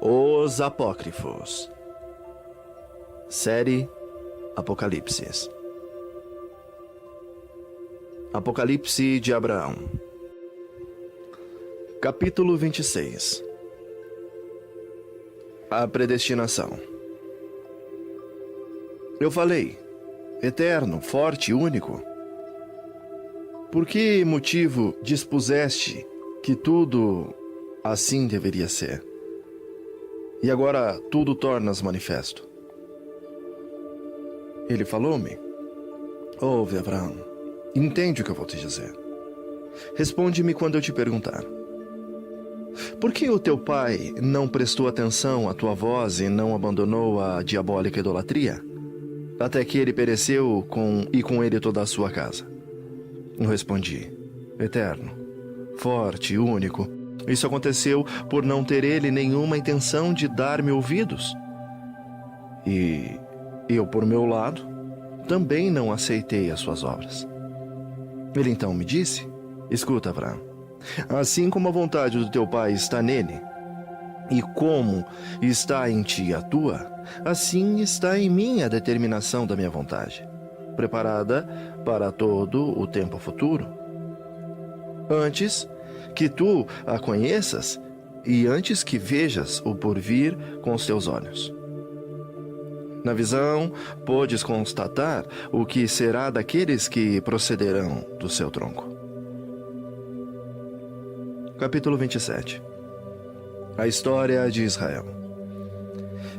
Os Apócrifos. Série Apocalipse. Apocalipse de Abraão. Capítulo 26. A predestinação. Eu falei, eterno, forte e único, por que motivo dispuseste que tudo assim deveria ser? E agora tudo tornas manifesto. Ele falou-me, ouve, Abraão, entende o que eu vou te dizer. Responde-me quando eu te perguntar. Por que o teu pai não prestou atenção à tua voz e não abandonou a diabólica idolatria? Até que ele pereceu e com ele toda a sua casa. Eu respondi, eterno, forte e único, isso aconteceu por não ter ele nenhuma intenção de dar-me ouvidos. E eu, por meu lado, também não aceitei as suas obras. Ele então me disse, escuta, Abraão, assim como a vontade do teu pai está nele, e como está em ti a tua, assim está em mim a determinação da minha vontade, preparada para todo o tempo futuro. Antes que tu a conheças e antes que vejas o porvir com os teus olhos. Na visão, podes constatar o que será daqueles que procederão do seu tronco. Capítulo 27. A história de Israel.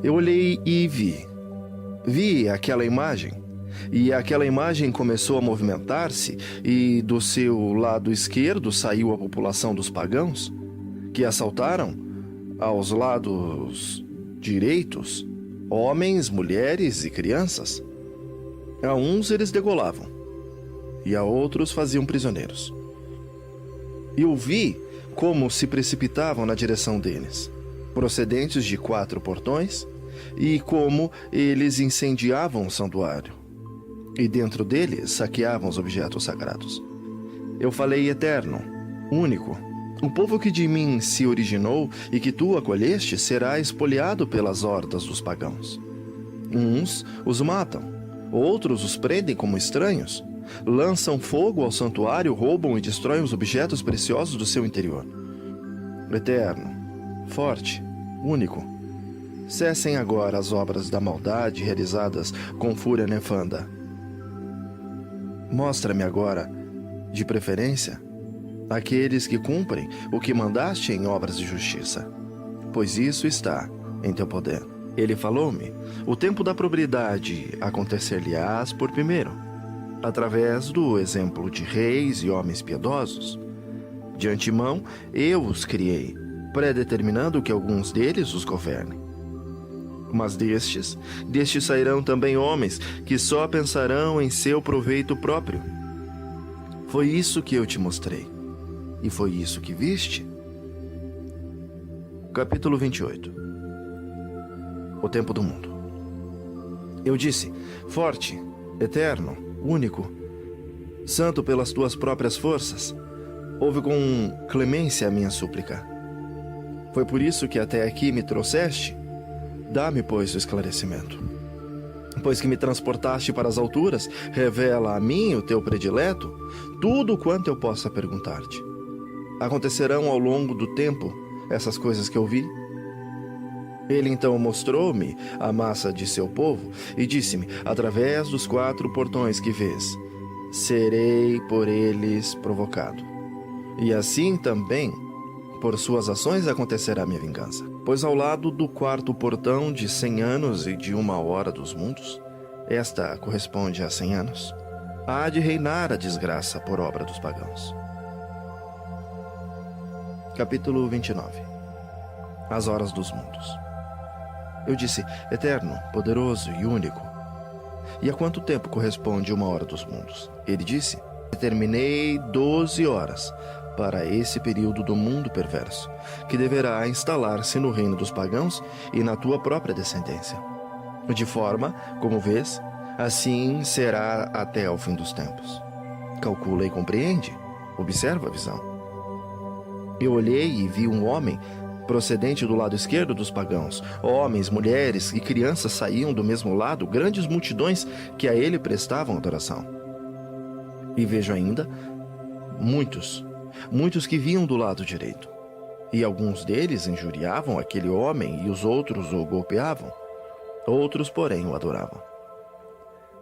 Eu olhei e vi aquela imagem, e aquela imagem começou a movimentar-se, e do seu lado esquerdo saiu a população dos pagãos, que assaltaram aos lados direitos homens, mulheres e crianças. A uns eles degolavam, e a outros faziam prisioneiros. Eu vi como se precipitavam na direção deles, procedentes de 4 portões, e como eles incendiavam o santuário, e dentro dele saqueavam os objetos sagrados. Eu falei, eterno, único, o povo que de mim se originou e que tu acolheste será espoliado pelas hordas dos pagãos. Uns os matam, outros os prendem como estranhos, lançam fogo ao santuário, roubam e destroem os objetos preciosos do seu interior. Eterno, forte, único, cessem agora as obras da maldade realizadas com fúria nefanda. Mostra-me agora, de preferência, aqueles que cumprem o que mandaste em obras de justiça, pois isso está em teu poder. Ele falou-me, o tempo da probidade acontecer-lhe-ás por primeiro, através do exemplo de reis e homens piedosos. De antemão, eu os criei, predeterminando que alguns deles os governem. Mas destes sairão também homens que só pensarão em seu proveito próprio. Foi isso que eu te mostrei, e foi isso que viste. Capítulo 28. O tempo do mundo. Eu disse, forte, eterno, único, santo pelas tuas próprias forças, ouve com clemência a minha súplica. Foi por isso que até aqui me trouxeste? Dá-me, pois, o esclarecimento. Pois que me transportaste para as alturas, revela a mim, o teu predileto, tudo quanto eu possa perguntar-te. Acontecerão ao longo do tempo essas coisas que eu vi? Ele então mostrou-me a massa de seu povo e disse-me, através dos 4 portões que vês, serei por eles provocado. E assim também, por suas ações acontecerá minha vingança. Pois ao lado do 4º portão de 100 anos e de 1 hora dos mundos, esta corresponde a 100 anos, há de reinar a desgraça por obra dos pagãos. Capítulo 29. As horas dos mundos. Eu disse, eterno, poderoso e único, e a quanto tempo corresponde 1 hora dos mundos? Ele disse, determinei 12 horas para esse período do mundo perverso, que deverá instalar-se no reino dos pagãos e na tua própria descendência. De forma, como vês, assim será até ao fim dos tempos. Calcula e compreende, observa a visão. Eu olhei e vi um homem procedente do lado esquerdo dos pagãos. Homens, mulheres e crianças saíam do mesmo lado, grandes multidões que a ele prestavam adoração. E vejo ainda muitos que vinham do lado direito. E alguns deles injuriavam aquele homem e os outros o golpeavam. Outros, porém, o adoravam.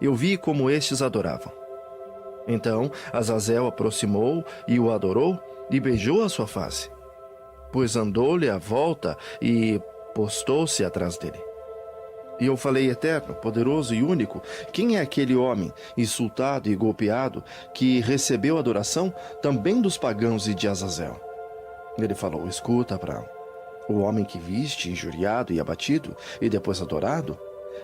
Eu vi como estes adoravam. Então Azazel aproximou e o adorou e beijou a sua face, pois andou-lhe à volta e postou-se atrás dele. E eu falei: Eterno, poderoso e único, quem é aquele homem, insultado e golpeado, que recebeu adoração também dos pagãos e de Azazel? Ele falou: Escuta, Abraão, o homem que viste, injuriado e abatido, e depois adorado,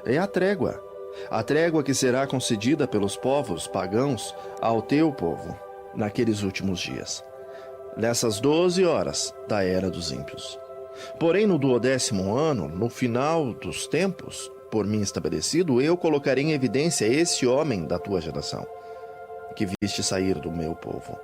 é a trégua que será concedida pelos povos pagãos ao teu povo, naqueles últimos dias, nessas 12 horas da era dos ímpios. Porém, no 12º ano, no final dos tempos, por mim estabelecido, eu colocarei em evidência esse homem da tua geração, que viste sair do meu povo.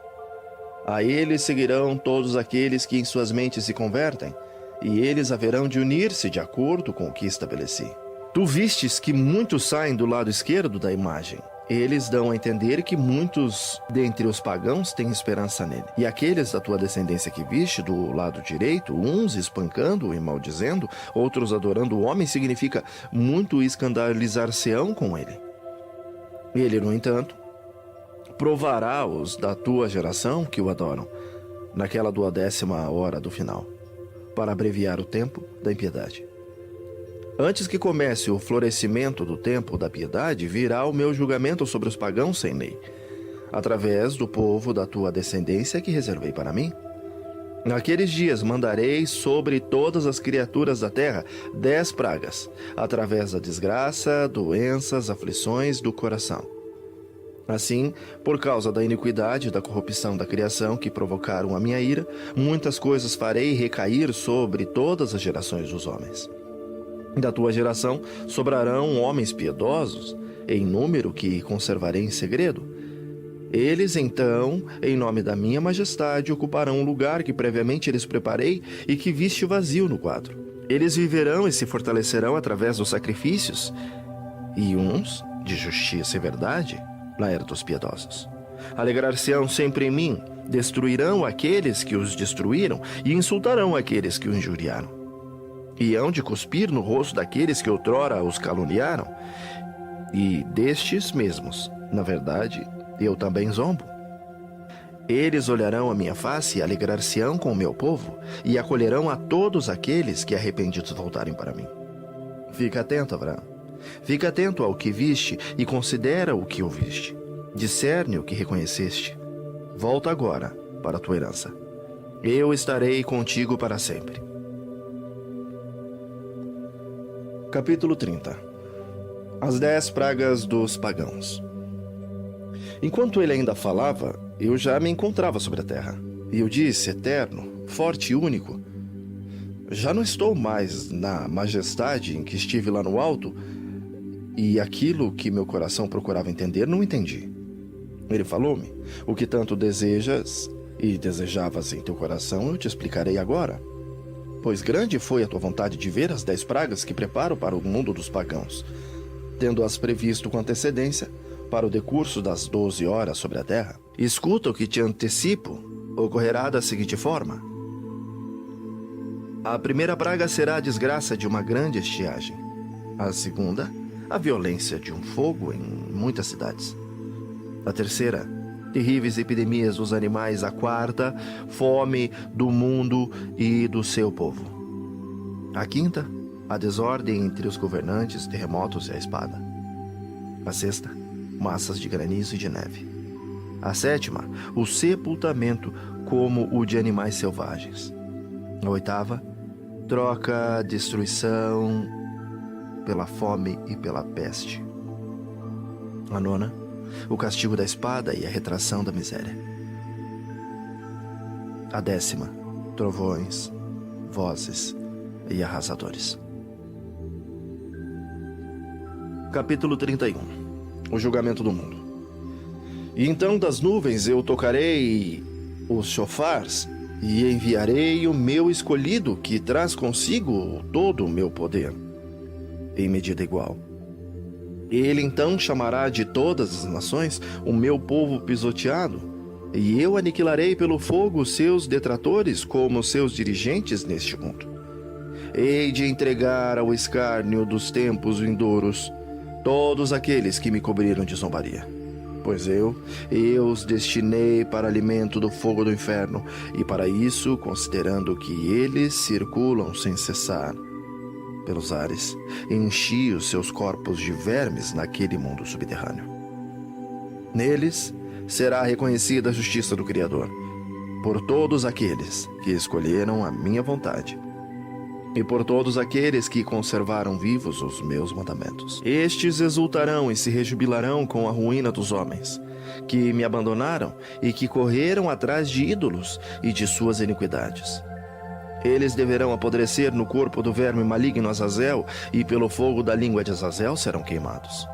A ele seguirão todos aqueles que em suas mentes se convertem, e eles haverão de unir-se de acordo com o que estabeleci. Tu vistes que muitos saem do lado esquerdo da imagem. Eles dão a entender que muitos dentre os pagãos têm esperança nele. E aqueles da tua descendência que viste do lado direito, uns espancando e maldizendo, outros adorando o homem, significa muito escandalizar-se-ão com ele. Ele, no entanto, provará os da tua geração que o adoram, naquela 12ª hora do final, para abreviar o tempo da impiedade. Antes que comece o florescimento do tempo da piedade, virá o meu julgamento sobre os pagãos sem lei, através do povo da tua descendência que reservei para mim. Naqueles dias mandarei sobre todas as criaturas da terra 10 pragas, através da desgraça, doenças, aflições do coração. Assim, por causa da iniquidade e da corrupção da criação que provocaram a minha ira, muitas coisas farei recair sobre todas as gerações dos homens. Da tua geração sobrarão homens piedosos, em número que conservarei em segredo. Eles, então, em nome da minha majestade, ocuparão um lugar que previamente lhes preparei e que viste vazio no quadro. Eles viverão e se fortalecerão através dos sacrifícios, e uns, de justiça e verdade, na era dos piedosos. Alegrar-se-ão sempre em mim, destruirão aqueles que os destruíram e insultarão aqueles que o injuriaram. E hão de cuspir no rosto daqueles que outrora os caluniaram, e destes mesmos, na verdade, eu também zombo. Eles olharão a minha face e alegrar-se-ão com o meu povo, e acolherão a todos aqueles que arrependidos voltarem para mim. Fica atento, Abraão. Fica atento ao que viste e considera o que ouviste. Discerne o que reconheceste. Volta agora para a tua herança. Eu estarei contigo para sempre. Capítulo 30. As 10 pragas dos pagãos. Enquanto ele ainda falava, eu já me encontrava sobre a terra. E eu disse: Eterno, forte e único, já não estou mais na majestade em que estive lá no alto, e aquilo que meu coração procurava entender, não entendi. Ele falou-me: o que tanto desejas e desejavas em teu coração, eu te explicarei agora. Pois grande foi a tua vontade de ver as 10 pragas que preparo para o mundo dos pagãos, tendo-as previsto com antecedência para o decurso das 12 horas sobre a terra. Escuta o que te antecipo, ocorrerá da seguinte forma. A primeira praga será a desgraça de uma grande estiagem. A segunda, a violência de um fogo em muitas cidades. A terceira, terríveis epidemias dos animais. A quarta, fome do mundo e do seu povo. A quinta, a desordem entre os governantes, terremotos e a espada. A sexta, massas de granizo e de neve. A sétima, o sepultamento como o de animais selvagens. A oitava, troca, destruição pela fome e pela peste. A nona, o castigo da espada e a retração da miséria. A 10ª, trovões, vozes e arrasadores. Capítulo 31. O julgamento do mundo. E então das nuvens eu tocarei os chofars, e enviarei o meu escolhido, que traz consigo todo o meu poder, em medida igual. Ele então chamará de todas as nações o meu povo pisoteado, e eu aniquilarei pelo fogo seus detratores como seus dirigentes neste mundo. Hei de entregar ao escárnio dos tempos vindouros todos aqueles que me cobriram de zombaria. Pois eu os destinei para alimento do fogo do inferno, e para isso, considerando que eles circulam sem cessar pelos ares, enchi os seus corpos de vermes naquele mundo subterrâneo. Neles será reconhecida a justiça do Criador, por todos aqueles que escolheram a minha vontade, e por todos aqueles que conservaram vivos os meus mandamentos. Estes exultarão e se rejubilarão com a ruína dos homens, que me abandonaram e que correram atrás de ídolos e de suas iniquidades. Eles deverão apodrecer no corpo do verme maligno Azazel, e pelo fogo da língua de Azazel serão queimados.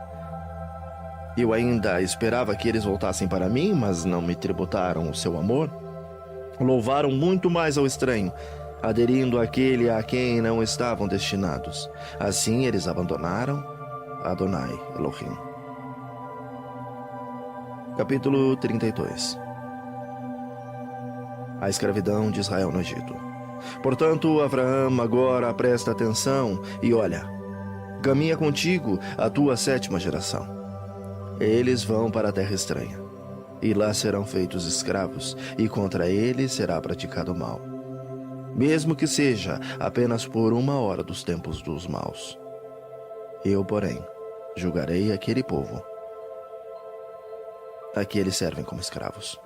Eu ainda esperava que eles voltassem para mim, mas não me tributaram o seu amor. Louvaram muito mais ao estranho, aderindo àquele a quem não estavam destinados. Assim eles abandonaram Adonai Elohim. Capítulo 32. A escravidão de Israel no Egito. Portanto, Abraão agora presta atenção e olha, caminha contigo a tua 7ª geração. Eles vão para a terra estranha, e lá serão feitos escravos, e contra eles será praticado mal, mesmo que seja apenas por 1 hora dos tempos dos maus. Eu, porém, julgarei aquele povo, a que eles servem como escravos.